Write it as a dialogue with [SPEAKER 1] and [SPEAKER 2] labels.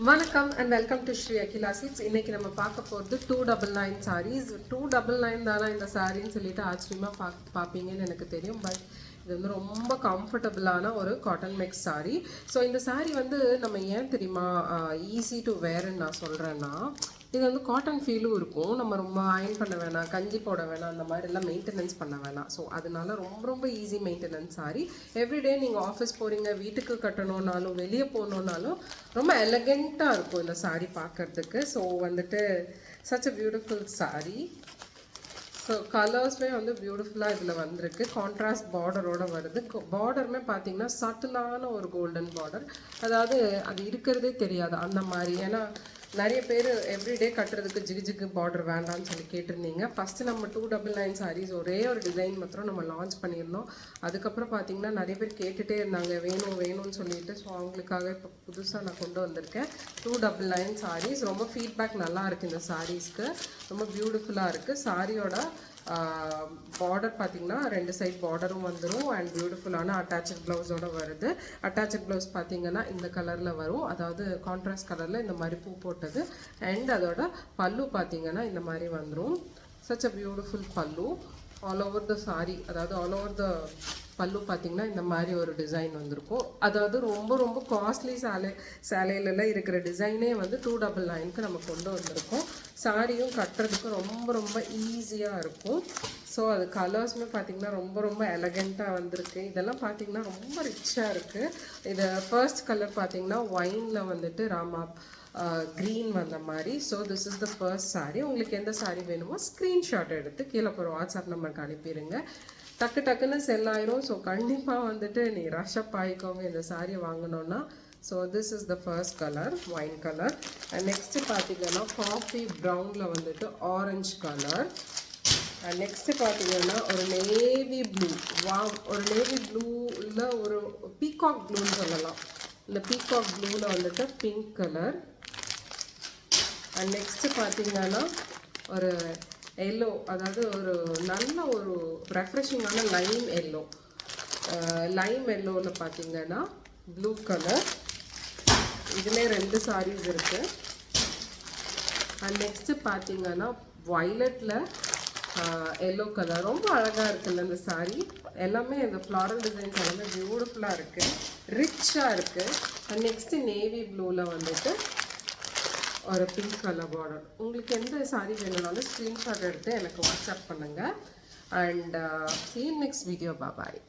[SPEAKER 1] வணக்கம் and welcome to Shri Akila Silks. இன்னைக்கு நம்ம பார்க்க போகிறது 299 சாரீஸ். 299 தானே இந்த சாரின்னு சொல்லிட்டு ஆச்சரியமாக பார்ப்பீங்கன்னு எனக்கு தெரியும். பட் இது வந்து ரொம்ப கம்ஃபர்டபுளான ஒரு காட்டன் மிக்ஸ் சாரீ. ஸோ இந்த சாரீ வந்து நம்ம ஏன் தெரியுமா ஈஸி டு வேர்ன்னு நான் சொல்கிறேன்னா, இது வந்து காட்டன் ஃபீலும் இருக்கும். நம்ம ரொம்ப அயன் பண்ண வேணாம், கஞ்சி போட வேணாம், அந்த மாதிரிலாம் மெயின்டெனன்ஸ் பண்ண வேணாம். ஸோ அதனால ரொம்ப ரொம்ப ஈஸி மெயின்டெனன்ஸ் சாரீ. எவ்ரிடே நீங்கள் ஆஃபீஸ் போகிறீங்க, வீட்டுக்கு கட்டணுன்னாலும், வெளியே போகணுன்னாலும் ரொம்ப எலகெண்ட்டாக இருக்கும் இந்த சாரீ பார்க்குறதுக்கு. ஸோ வந்துட்டு such a beautiful sari. So கலர்ஸ்மே வந்து பியூட்டிஃபுல்லாக இதில் வந்திருக்கு. கான்ட்ராஸ்ட் பார்டரோடு வருது. பார்டருமே பார்த்தீங்கன்னா சட்டிலான ஒரு கோல்டன் பார்டர். அதாவது அது இருக்கிறதே தெரியாது அந்த மாதிரி. ஏன்னா நிறைய பேர் எவ்ரிடே கட்டுறதுக்கு ஜிகு பார்டர் வேண்டாம்னு சொல்லி கேட்டிருந்தீங்க. ஃபஸ்ட்டு நம்ம 299 சாரீஸ் ஒரே ஒரு டிசைன் மாத்திரம் நம்ம லான்ச் பண்ணியிருந்தோம். அதுக்கப்புறம் பார்த்தீங்கன்னா நிறைய பேர் கேட்டுகிட்டே இருந்தாங்க வேணும்னு சொல்லிட்டு. ஸோ அவங்களுக்காக இப்போ புதுசாக நான் கொண்டு வந்திருக்கேன் 299 சாரீஸ். ரொம்ப ஃபீட்பேக் நல்லா இருக்குது இந்த சாரீஸ்க்கு. ரொம்ப பியூட்டிஃபுல்லாக இருக்குது. சாரியோட பார்டர் பார்த்தீங்கன்னா 2 சைட் பார்டரும் வந்துடும். அண்ட் பியூட்டிஃபுல்லான அட்டாச்சட் ப்ளவுஸோடு வருது. அட்டாச்சட் ப்ளவுஸ் பார்த்தீங்கன்னா இந்த கலரில் வரும், அதாவது கான்ட்ராஸ்ட் கலரில் இந்த மாதிரி பூ போட்டது. அண்ட் அதோட பல்லு பார்த்தீங்கன்னா இந்த மாதிரி வந்துடும். சச் அ பியூட்டிஃபுல் பல்லு ஆல் ஓவர் த சாரீ. அதாவது ஆல் ஓவர் த பல்லு பார்த்தீங்கன்னா இந்த மாதிரி ஒரு டிசைன் வந்திருக்கும். அதாவது ரொம்ப ரொம்ப காஸ்ட்லி சேலையிலலாம் இருக்கிற டிசைனே வந்து 299க்கு நம்ம கொண்டு வந்திருக்கோம். சாரியும் கட்டுறதுக்கு ரொம்ப ரொம்ப ஈஸியாக இருக்கும். ஸோ அது கலர்ஸுமே பார்த்திங்கன்னா ரொம்ப ரொம்ப எலகெண்ட்டாக வந்திருக்கு. இதெல்லாம் பார்த்திங்கன்னா ரொம்ப ரிச்சாக இருக்குது. இது ஃபர்ஸ்ட் கலர் பார்த்திங்கன்னா ஒயினில் வந்துட்டு ராமா க்ரீன் வந்த மாதிரி. So this is the first sari. உங்களுக்கு எந்த சாரீ வேணுமோ ஸ்க்ரீன்ஷாட் எடுத்து கீழே ஒரு வாட்ஸ்அப் நம்பருக்கு அனுப்பிடுங்க. டக்குன்னு செல் ஆயிரும். ஸோ கண்டிப்பாக வந்துட்டு நீ ரஷ்அப் ஆகிக்கோங்க இந்த சாரீ வாங்கணுன்னா. So this is the first colour, wine colour. And next பார்த்தீங்கன்னா காஃபி ப்ரௌனில் வந்துட்டு ஆரஞ்சு கலர். அண்ட் நெக்ஸ்ட்டு பார்த்தீங்கன்னா ஒரு நேவி ப்ளூ. ஒரு நேவி ப்ளூவில் ஒரு பீகாக் ப்ளூன்னு சொல்லலாம். இந்த பீகாக் ப்ளூவில் வந்துட்டு பிங்க் கலர். அண்ட் நெக்ஸ்ட்டு பார்த்தீங்கன்னா ஒரு எல்லோ, அதாவது ஒரு நல்ல ஒரு ரெஃப்ரெஷிங்கான லைம் எல்லோ. லைம் எல்லோவில் பார்த்தீங்கன்னா ப்ளூ கலர். இதுலேயே 2 சாரீஸ் இருக்குது. அண்ட் நெக்ஸ்ட்டு பார்த்தீங்கன்னா வயலட்டில் எல்லோ கலர். ரொம்ப அழகாக இருக்குல்ல இந்த சாரீ. எல்லாமே இந்த ஃப்ளாரல் டிசைன்ஸ் எல்லாமே பியூட்டிஃபுல்லாக இருக்குது, ரிச்சாக இருக்குது. அண்ட் நெக்ஸ்ட்டு நேவி ப்ளூவில் வந்துட்டு ஒரு பிங்க் கலர் பார்டர். உங்களுக்கு எந்த சாரீ வேணும்னாலும் ஸ்க்ரீன்ஷாட் எடுத்து எனக்கு வாட்ஸ்அப் பண்ணுங்கள். And see you next video. Bye bye.